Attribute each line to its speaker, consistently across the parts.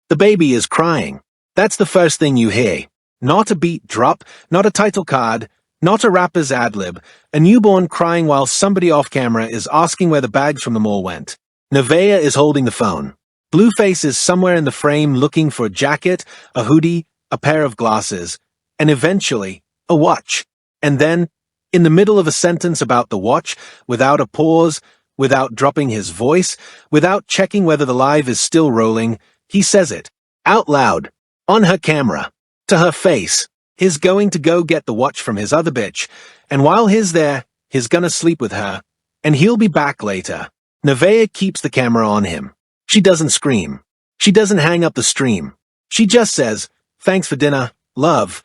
Speaker 1: The baby is crying. That's the first thing you hear. Not a beat drop, not a title card, not a rapper's ad-lib, a newborn crying while somebody off-camera is asking where the bags from the mall went. Nevaeh is holding the phone. Blueface is somewhere in the frame looking for a jacket, a hoodie, a pair of glasses, and eventually, a watch. And then, in the middle of a sentence about the watch, without a pause, without dropping his voice, without checking whether the live is still rolling, he says it, out loud, on her camera, to her face. He's going to go get the watch from his other bitch, and while he's there, he's gonna sleep with her, and he'll be back later. Nevaeh keeps the camera on him. She doesn't scream. She doesn't hang up the stream. She just says, "Thanks for dinner, love."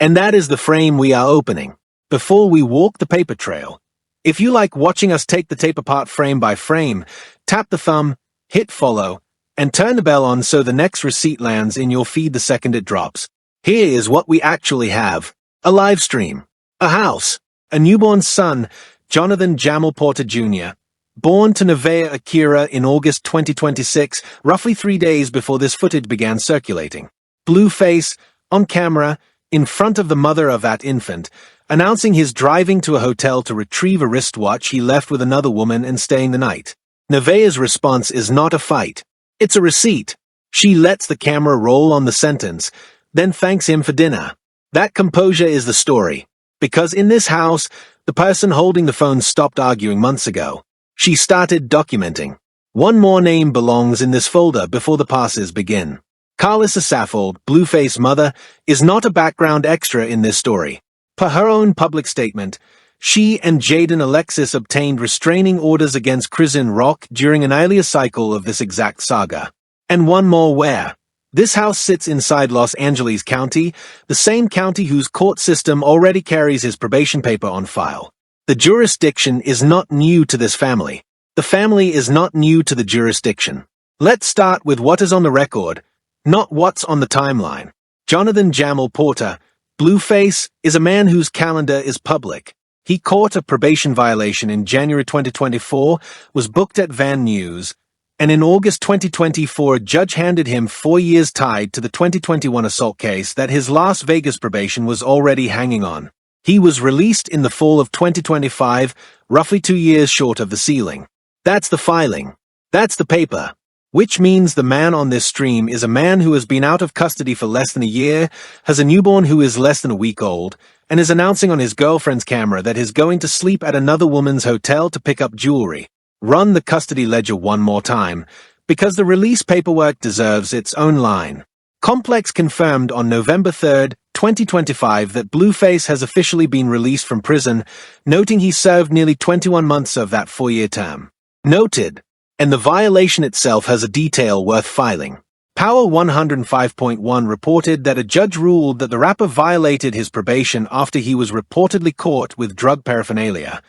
Speaker 1: And that is the frame we are opening. Before we walk the paper trail, if you like watching us take the tape apart frame by frame, tap the thumb, hit follow, and turn the bell on so the next receipt lands in your feed the second it drops. Here is what we actually have. A live stream. A house. A newborn son, Johnathan Jamall Porter Jr., born to Nevaeh Akira in August 2026, roughly 3 days before this footage began circulating. Blueface, on camera, in front of the mother of that infant, announcing his driving to a hotel to retrieve a wristwatch he left with another woman and staying the night. Nevaeh's response is not a fight. It's a receipt. She lets the camera roll on the sentence, then thanks him for dinner. That composure is the story. Because in this house, the person holding the phone stopped arguing months ago. She started documenting. One more name belongs in this folder before the passes begin. Carlissa Saffold, Blueface's mother, is not a background extra in this story. Per her own public statement, she and Jaden Alexis obtained restraining orders against Chrisean Rock during an earlier cycle of this exact saga. And one more where. This house sits inside Los Angeles County, the same county whose court system already carries his probation paper on file. The jurisdiction is not new to this family. The family is not new to the jurisdiction. Let's start with what is on the record, not what's on the timeline. Johnathan Jamall Porter, Blueface, is a man whose calendar is public. He caught a probation violation in January 2024, was booked at Van Nuys, and in August 2024 a judge handed him 4 years tied to the 2021 assault case that his Las Vegas probation was already hanging on. He was released in the fall of 2025, roughly 2 years short of the ceiling. That's the filing. That's the paper. Which means the man on this stream is a man who has been out of custody for less than a year, has a newborn who is less than a week old, and is announcing on his girlfriend's camera that he's going to sleep at another woman's hotel to pick up jewelry. Run the custody ledger one more time, because the release paperwork deserves its own line. Complex confirmed on November 3rd, 2025 that Blueface has officially been released from prison, noting he served nearly 21 months of that 4-year term. Noted. And the violation itself has a detail worth filing. Power 105.1 reported that a judge ruled that the rapper violated his probation after he was reportedly caught with drug paraphernalia.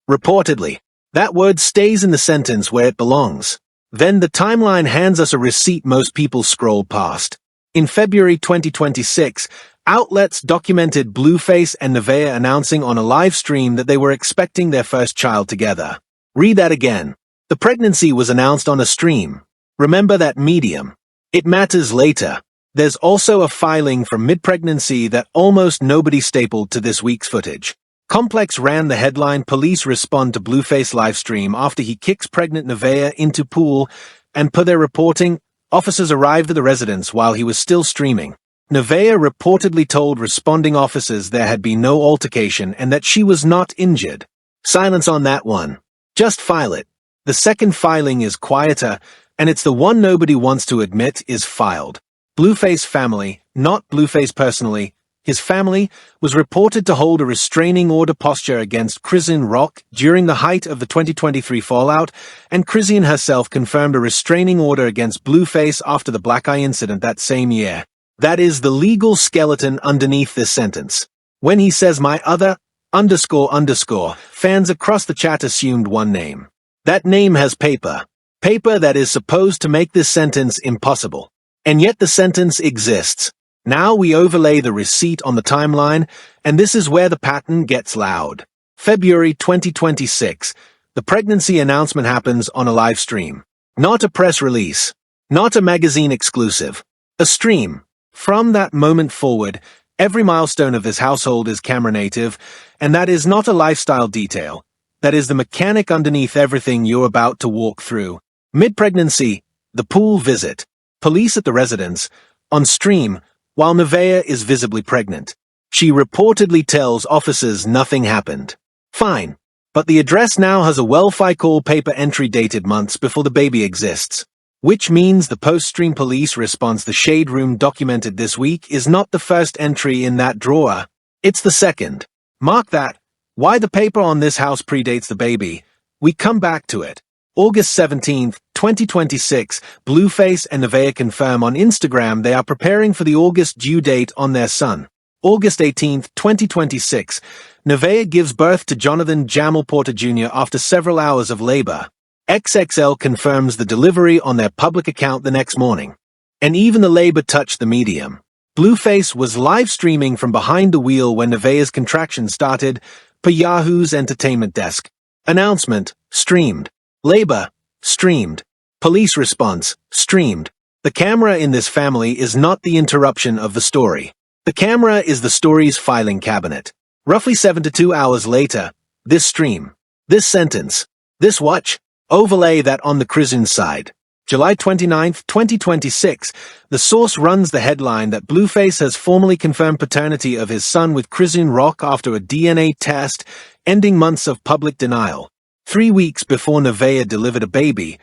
Speaker 1: Reportedly. That word stays in the sentence where it belongs. Then the timeline hands us a receipt most people scroll past. In February 2026, outlets documented Blueface and Nevaeh announcing on a live stream that they were expecting their first child together. Read that again. The pregnancy was announced on a stream. Remember that medium. It matters later. There's also a filing from mid-pregnancy that almost nobody stapled to this week's footage. Complex ran the headline "Police respond to Blueface livestream after he kicks pregnant Nevaeh into pool," and per their reporting, officers arrived at the residence while he was still streaming. Nevaeh reportedly told responding officers there had been no altercation and that she was not injured. Silence on that one. Just file it. The second filing is quieter, and it's the one nobody wants to admit is filed. Blueface family, not Blueface personally, his family, was reported to hold a restraining order posture against Chrisean Rock during the height of the 2023 fallout, and Chrisean herself confirmed a restraining order against Blueface after the Black Eye incident that same year. That is the legal skeleton underneath this sentence. When he says my other, __, fans across the chat assumed one name. That name has paper. Paper that is supposed to make this sentence impossible. And yet the sentence exists. Now we overlay the receipt on the timeline, and this is where the pattern gets loud. February 2026. The pregnancy announcement happens on a live stream. Not a press release. Not a magazine exclusive. A stream. From that moment forward, every milestone of this household is camera native, and that is not a lifestyle detail. That is the mechanic underneath everything you're about to walk through. Mid-pregnancy, the pool visit, police at the residence, on stream, while Nevaeh is visibly pregnant. She reportedly tells officers nothing happened. Fine. But the address now has a well-fi-call paper entry dated months before the baby exists. Which means the post-stream police response the Shade Room documented this week is not the first entry in that drawer. It's the second. Mark that. Why the paper on this house predates the baby. We come back to it. August 17, 2026, Blueface and Nevaeh confirm on Instagram they are preparing for the August due date on their son. August 18, 2026, Nevaeh gives birth to Johnathan Jamall Porter Jr. after several hours of labor. XXL confirms the delivery on their public account the next morning. And even the labor touched the medium. Blueface was live streaming from behind the wheel when Nevaeh's contraction started, per Yahoo's entertainment desk. Announcement, streamed. Labor, streamed. Police response, streamed. The camera in this family is not the interruption of the story. The camera is the story's filing cabinet. Roughly 72 hours later, this stream, this sentence, this watch, overlay that on the Chrisean side. July 29, 2026, the source runs the headline that Blueface has formally confirmed paternity of his son with Chrisean Rock after a DNA test, ending months of public denial. 3 weeks before Nevaeh delivered a baby,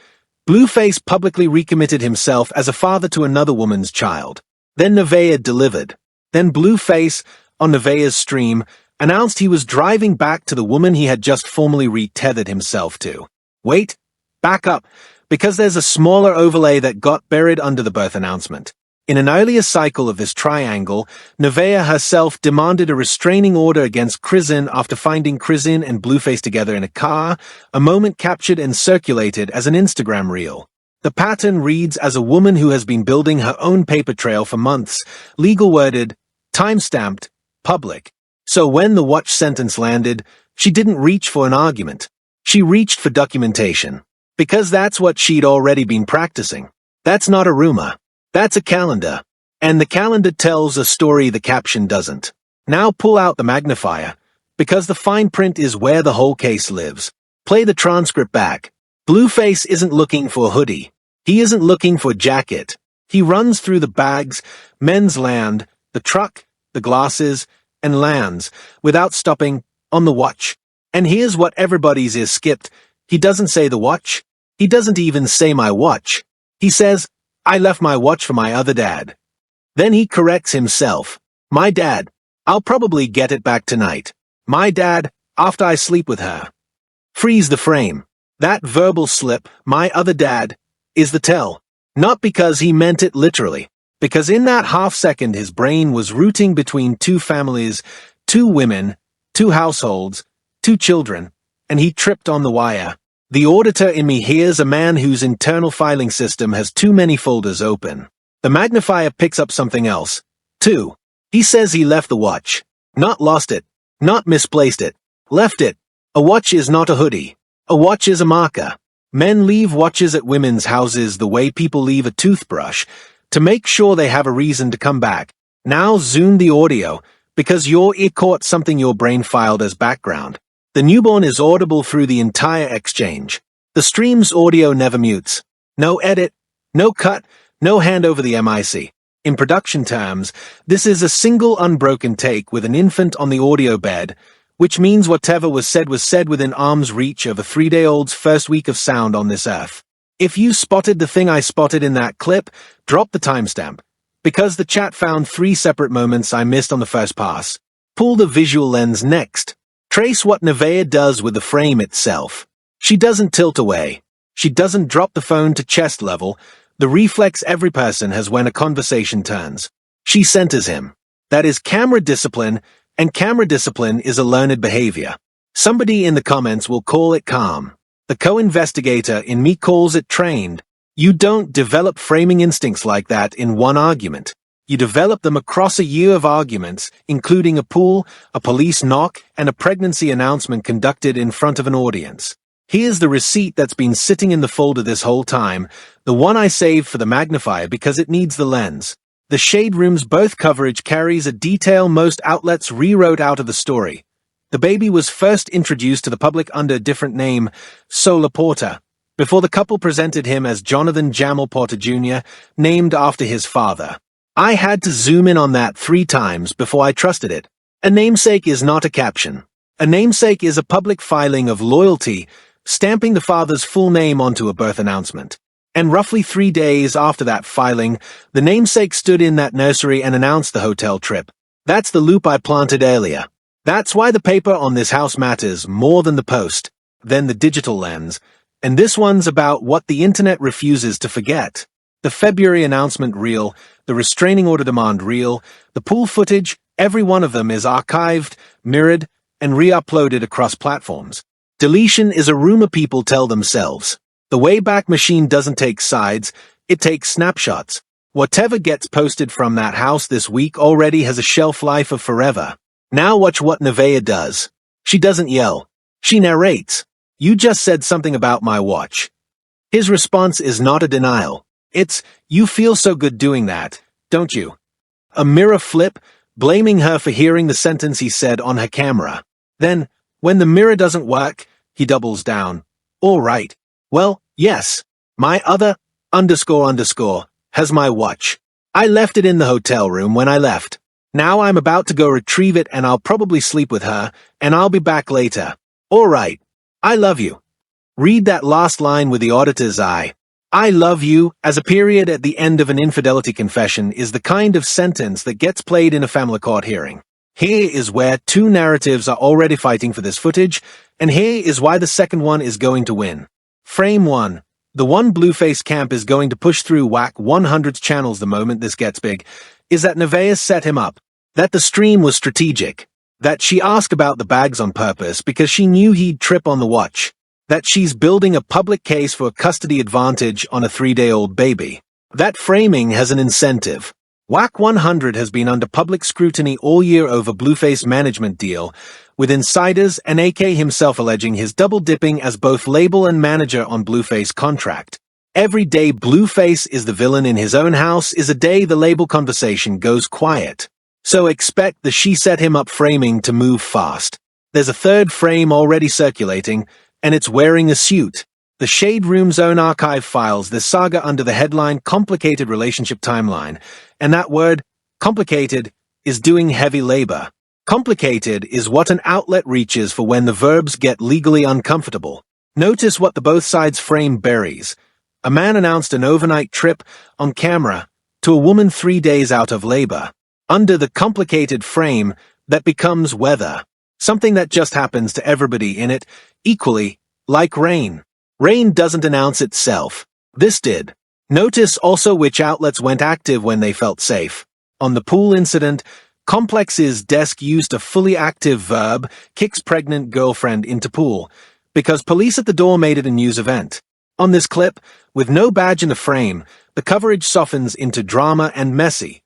Speaker 1: Blueface publicly recommitted himself as a father to another woman's child. Then Nevaeh delivered. Then Blueface, on Nevaeh's stream, announced he was driving back to the woman he had just formally retethered himself to. Wait, back up, because there's a smaller overlay that got buried under the birth announcement. In an earlier cycle of this triangle, Nevaeh herself demanded a restraining order against Chrisean after finding Chrisean and Blueface together in a car, a moment captured and circulated as an Instagram reel. The pattern reads as a woman who has been building her own paper trail for months, legal worded, time-stamped, public. So when the watch sentence landed, she didn't reach for an argument. She reached for documentation. Because that's what she'd already been practicing. That's not a rumor. That's a calendar. And the calendar tells a story the caption doesn't. Now pull out the magnifier, because the fine print is where the whole case lives. Play the transcript back. Blueface isn't looking for a hoodie. He isn't looking for a jacket. He runs through the bags, men's land, the truck, the glasses, and lands, without stopping, on the watch. And here's what everybody's is skipped. He doesn't say the watch. He doesn't even say my watch. He says, I left my watch for my other dad. Then he corrects himself. My dad. I'll probably get it back tonight. My dad, after I sleep with her. Freeze the frame. That verbal slip, my other dad, is the tell. Not because he meant it literally. Because in that half second his brain was rooting between two families, two women, two households, two children, and he tripped on the wire. The auditor in me hears a man whose internal filing system has too many folders open. The magnifier picks up something else. 2. He says he left the watch. Not lost it. Not misplaced it. Left it. A watch is not a hoodie. A watch is a marker. Men leave watches at women's houses the way people leave a toothbrush, to make sure they have a reason to come back. Now zoom the audio, because your ear caught something your brain filed as background. The newborn is audible through the entire exchange. The stream's audio never mutes. No edit, no cut, no hand over the mic. In production terms, this is a single unbroken take with an infant on the audio bed, which means whatever was said within arm's reach of a 3-day-old's first week of sound on this earth. If you spotted the thing I spotted in that clip, drop the timestamp, because the chat found 3 separate moments I missed on the first pass. Pull the visual lens next. Trace what Nevaeh does with the frame itself. She doesn't tilt away. She doesn't drop the phone to chest level, the reflex every person has when a conversation turns. She centers him. That is camera discipline, and camera discipline is a learned behavior. Somebody in the comments will call it calm. The co-investigator in me calls it trained. You don't develop framing instincts like that in one argument. You develop them across a year of arguments, including a pool, a police knock, and a pregnancy announcement conducted in front of an audience. Here's the receipt that's been sitting in the folder this whole time, the one I saved for the magnifier because it needs the lens. The Shade Room's both coverage carries a detail most outlets rewrote out of the story. The baby was first introduced to the public under a different name, Solar Porter, before the couple presented him as Johnathan Jamall Porter Jr., named after his father. I had to zoom in on that 3 times before I trusted it. A namesake is not a caption. A namesake is a public filing of loyalty, stamping the father's full name onto a birth announcement. And roughly 3 days after that filing, the namesake stood in that nursery and announced the hotel trip. That's the loop I planted earlier. That's why the paper on this house matters more than the post, than the digital lens. And this one's about what the internet refuses to forget. The February announcement reel, the restraining order demand reel, the pool footage, every one of them is archived, mirrored, and re-uploaded across platforms. Deletion is a rumor people tell themselves. The Wayback Machine doesn't take sides, it takes snapshots. Whatever gets posted from that house this week already has a shelf life of forever. Now watch what Nevaeh does. She doesn't yell. She narrates. You just said something about my watch. His response is not a denial. It's, you feel so good doing that, don't you? A mirror flip, blaming her for hearing the sentence he said on her camera. Then, when the mirror doesn't work, he doubles down. All right. Well, yes. My other, __, has my watch. I left it in the hotel room when I left. Now I'm about to go retrieve it and I'll probably sleep with her, and I'll be back later. All right. I love you. Read that last line with the auditor's eye. I love you, as a period at the end of an infidelity confession, is the kind of sentence that gets played in a family court hearing. Here is where 2 narratives are already fighting for this footage, and here is why the second one is going to win. Frame 1. The one Blueface camp is going to push through WAC 100's channels the moment this gets big, is that Nevaeh set him up, that the stream was strategic, that she asked about the bags on purpose because she knew he'd trip on the watch, that she's building a public case for a custody advantage on a 3-day-old baby. That framing has an incentive. WAC 100 has been under public scrutiny all year over Blueface management deal, with insiders and AK himself alleging his double-dipping as both label and manager on Blueface contract. Every day Blueface is the villain in his own house is a day the label conversation goes quiet. So expect the she set him up framing to move fast. There's a third frame already circulating, and it's wearing a suit. The Shade Room's own archive files this saga under the headline Complicated Relationship Timeline, and that word, complicated, is doing heavy labor. Complicated is what an outlet reaches for when the verbs get legally uncomfortable. Notice what the both sides frame buries. A man announced an overnight trip, on camera, to a woman 3 days out of labor. Under the complicated frame, that becomes weather. Something that just happens to everybody in it, equally, like rain. Rain doesn't announce itself. This did. Notice also which outlets went active when they felt safe. On the pool incident, Complex's desk used a fully active verb, kicks pregnant girlfriend into pool, because police at the door made it a news event. On this clip, with no badge in the frame, the coverage softens into drama and messy.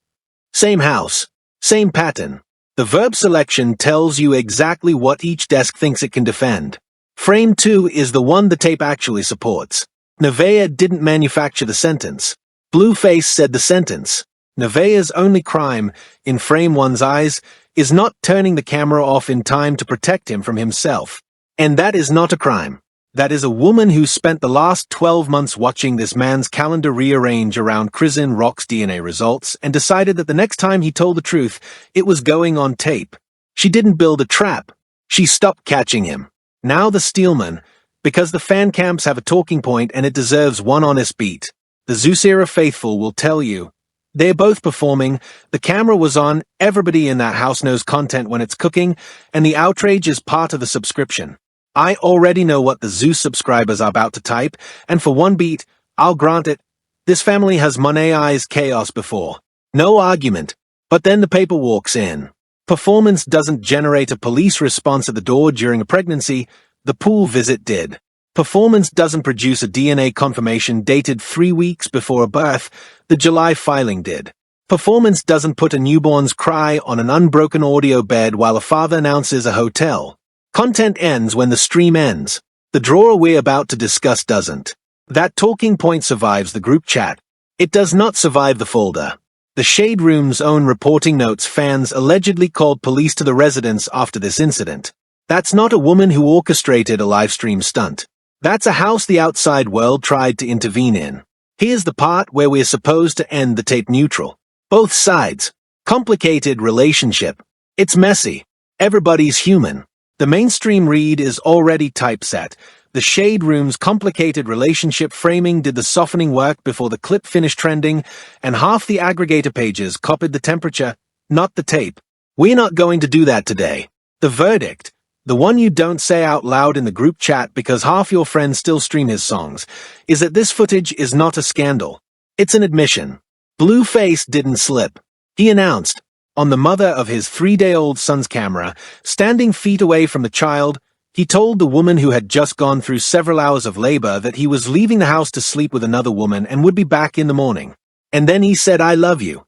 Speaker 1: Same house, same pattern. The verb selection tells you exactly what each desk thinks it can defend. Frame 2 is the one the tape actually supports. Nevaeh didn't manufacture the sentence. Blueface said the sentence. Nevaeh's only crime, in frame 1's eyes, is not turning the camera off in time to protect him from himself. And that is not a crime. That is a woman who spent the last 12 months watching this man's calendar rearrange around Chrisean Rock's DNA results and decided that the next time he told the truth, it was going on tape. She didn't build a trap. She stopped catching him. Now the Steelman, because the fan camps have a talking point and it deserves one honest beat. The Zeus-era faithful will tell you. They're both performing, the camera was on, everybody in that house knows content when it's cooking, and the outrage is part of the subscription. I already know what the Zeus subscribers are about to type, and for one beat, I'll grant it, this family has Monetized chaos before. No argument. But then the paper walks in. Performance doesn't generate a police response at the door during a pregnancy, the pool visit did. Performance doesn't produce a DNA confirmation dated 3 weeks before a birth, the July filing did. Performance doesn't put a newborn's cry on an unbroken audio bed while a father announces a hotel. Content ends when the stream ends. The drawer we're about to discuss doesn't. That talking point survives the group chat. It does not survive the folder. The Shade Room's own reporting notes fans allegedly called police to the residence after this incident. That's not a woman who orchestrated a live stream stunt. That's a house the outside world tried to intervene in. Here's the part where we're supposed to end the tape neutral. Both sides. Complicated relationship. It's messy. Everybody's human. The mainstream read is already typeset. The Shade Room's complicated relationship framing did the softening work before the clip finished trending, and half the aggregator pages copied the temperature, not the tape. We're not going to do that today. The verdict, the one you don't say out loud in the group chat because half your friends still stream his songs, is that this footage is not a scandal. It's an admission. Blueface didn't slip. He announced, on the mother of his 3-day-old son's camera, standing feet away from the child, he told the woman who had just gone through several hours of labor that he was leaving the house to sleep with another woman and would be back in the morning. And then he said, "I love you."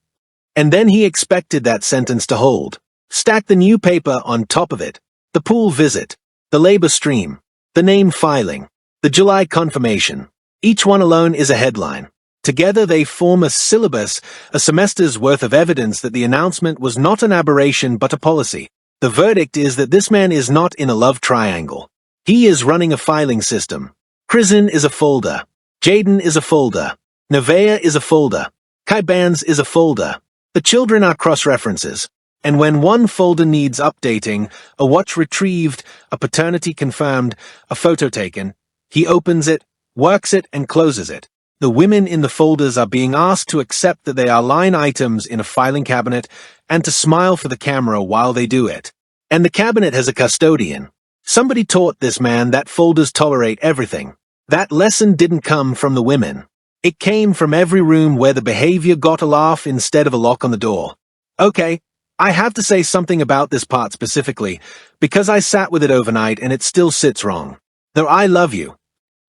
Speaker 1: And then he expected that sentence to hold. Stack the new paper on top of it. The pool visit. The labor stream. The name filing. The July confirmation. Each one alone is a headline. Together they form a syllabus, a semester's worth of evidence that the announcement was not an aberration but a policy. The verdict is that this man is not in a love triangle. He is running a filing system. Chrisean is a folder. Jaden is a folder. Nevaeh is a folder. Kaiban's is a folder. The children are cross-references. And when one folder needs updating, a watch retrieved, a paternity confirmed, a photo taken, he opens it, works it, and closes it. The women in the folders are being asked to accept that they are line items in a filing cabinet and to smile for the camera while they do it. And the cabinet has a custodian. Somebody taught this man that folders tolerate everything. That lesson didn't come from the women. It came from every room where the behavior got a laugh instead of a lock on the door. Okay, I have to say something about this part specifically, because I sat with it overnight and it still sits wrong. Though I love you.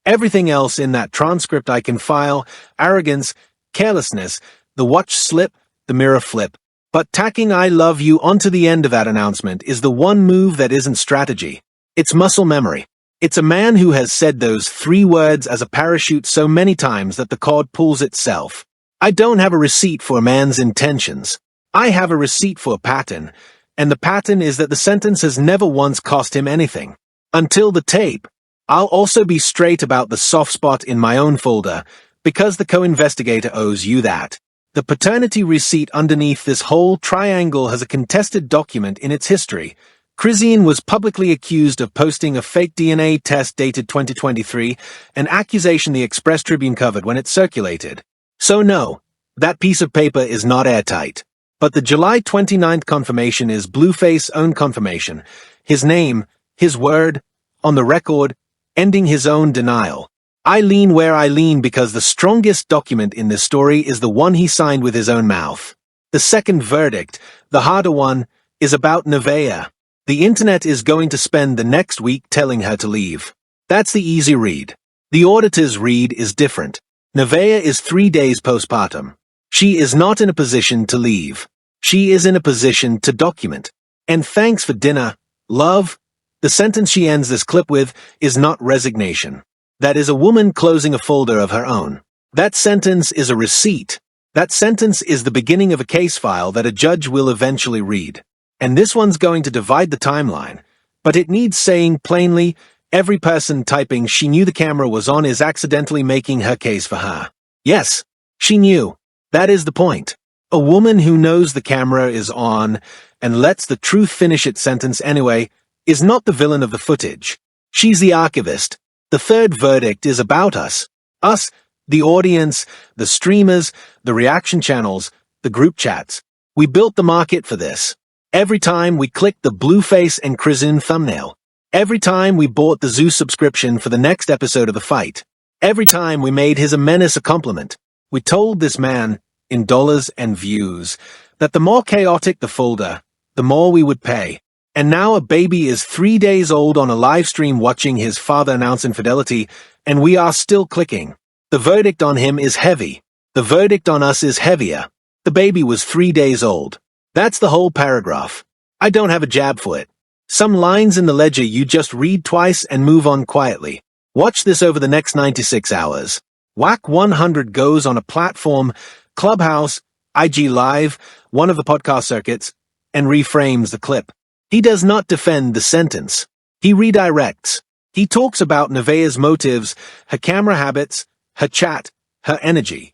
Speaker 1: Everything else in that transcript I can file, arrogance, carelessness, the watch slip, the mirror flip. But tacking "I love you" onto the end of that announcement is the one move that isn't strategy. It's muscle memory. It's a man who has said those 3 words as a parachute so many times that the cord pulls itself. I don't have a receipt for a man's intentions. I have a receipt for a pattern, and the pattern is that the sentence has never once cost him anything. Until the tape. I'll also be straight about the soft spot in my own folder, because the co-investigator owes you that. The paternity receipt underneath this whole triangle has a contested document in its history. Chrisean was publicly accused of posting a fake DNA test dated 2023, an accusation the Express Tribune covered when it circulated. So no, that piece of paper is not airtight. But the July 29th confirmation is Blueface's own confirmation. His name, his word, on the record, ending his own denial. I lean where I lean because the strongest document in this story is the one he signed with his own mouth. The second verdict, the harder one, is about Nevaeh. The internet is going to spend the next week telling her to leave. That's the easy read. The auditor's read is different. Nevaeh is 3 days postpartum. She is not in a position to leave. She is in a position to document. And thanks for dinner, love. The sentence she ends this clip with is not resignation. That is a woman closing a folder of her own. That sentence is a receipt. That sentence is the beginning of a case file that a judge will eventually read. And this one's going to divide the timeline. But it needs saying plainly, every person typing "she knew the camera was on" is accidentally making her case for her. Yes, she knew. That is the point. A woman who knows the camera is on and lets the truth finish its sentence anyway is not the villain of the footage. She's the archivist. The third verdict is about us. Us, the audience, the streamers, the reaction channels, the group chats. We built the market for this. Every time we clicked the Blueface and Chrisean thumbnail. Every time we bought the Zoo subscription for the next episode of The Fight. Every time we made his a menace a compliment. We told this man, in dollars and views, that the more chaotic the folder, the more we would pay. And now a baby is 3 days old on a live stream watching his father announce infidelity, and we are still clicking. The verdict on him is heavy. The verdict on us is heavier. The baby was 3 days old. That's the whole paragraph. I don't have a jab for it. Some lines in the ledger you just read twice and move on quietly. Watch this over the next 96 hours. Whack 100 goes on a platform, Clubhouse, IG Live, one of the podcast circuits, and reframes the clip. He does not defend the sentence. He redirects. He talks about Nevaeh's motives, her camera habits, her chat, her energy.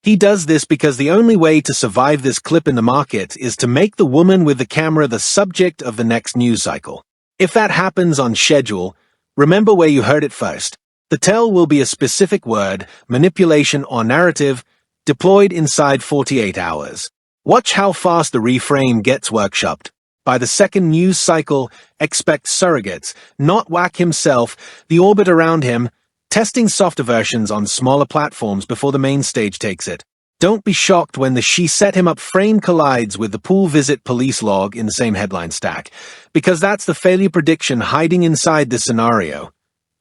Speaker 1: He does this because the only way to survive this clip in the market is to make the woman with the camera the subject of the next news cycle. If that happens on schedule, remember where you heard it first. The tell will be a specific word, manipulation, or narrative deployed inside 48 hours. Watch how fast the reframe gets workshopped. By the second news cycle, expect surrogates, not Whack himself, the orbit around him, testing softer versions on smaller platforms before the main stage takes it. Don't be shocked when the "she set him up" frame collides with the pool visit police log in the same headline stack, because that's the failure prediction hiding inside this scenario.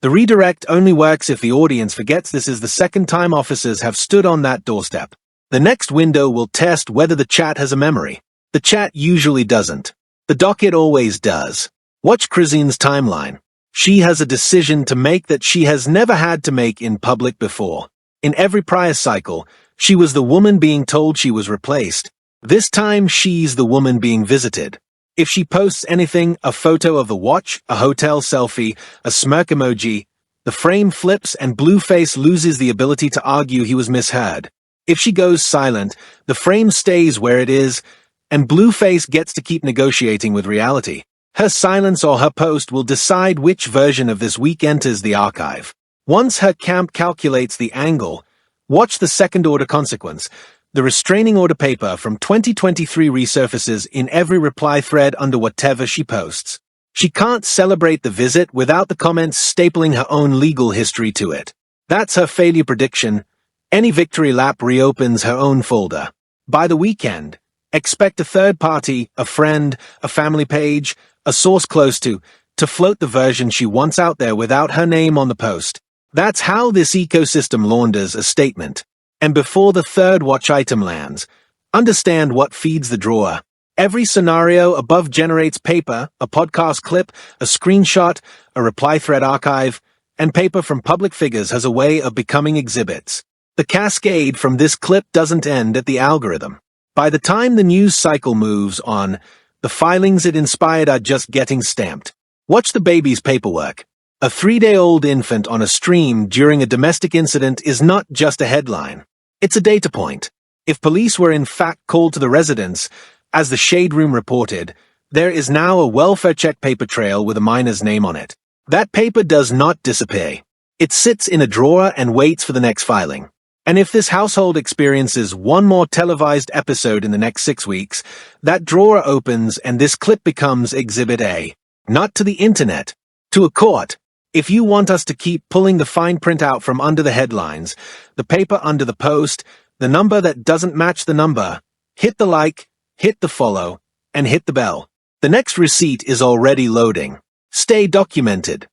Speaker 1: The redirect only works if the audience forgets this is the second time officers have stood on that doorstep. The next window will test whether the chat has a memory. The chat usually doesn't. The docket always does. Watch Chrisean's timeline. She has a decision to make that she has never had to make in public before. In every prior cycle, she was the woman being told she was replaced. This time, she's the woman being visited. If she posts anything, a photo of the watch, a hotel selfie, a smirk emoji, the frame flips and Blueface loses the ability to argue he was misheard. If she goes silent, the frame stays where it is, and Blueface gets to keep negotiating with reality. Her silence or her post will decide which version of this week enters the archive. Once her camp calculates the angle, watch the second-order consequence. The restraining order paper from 2023 resurfaces in every reply thread under whatever she posts. She can't celebrate the visit without the comments stapling her own legal history to it. That's her failure prediction. Any victory lap reopens her own folder. By the weekend, expect a third party, a friend, a family page, a source close to float the version she wants out there without her name on the post. That's how this ecosystem launders a statement. And before the third watch item lands, understand what feeds the drawer. Every scenario above generates paper, a podcast clip, a screenshot, a reply thread archive, and paper from public figures has a way of becoming exhibits. The cascade from this clip doesn't end at the algorithm. By the time the news cycle moves on, the filings it inspired are just getting stamped. Watch the baby's paperwork. A 3-day-old infant on a stream during a domestic incident is not just a headline. It's a data point. If police were in fact called to the residence, as the Shade Room reported, there is now a welfare check paper trail with a minor's name on it. That paper does not disappear. It sits in a drawer and waits for the next filing. And if this household experiences one more televised episode in the next 6 weeks, that drawer opens and this clip becomes Exhibit A. Not to the internet, to a court. If you want us to keep pulling the fine print out from under the headlines, the paper under the post, the number that doesn't match the number, hit the like, hit the follow, and hit the bell. The next receipt is already loading. Stay documented.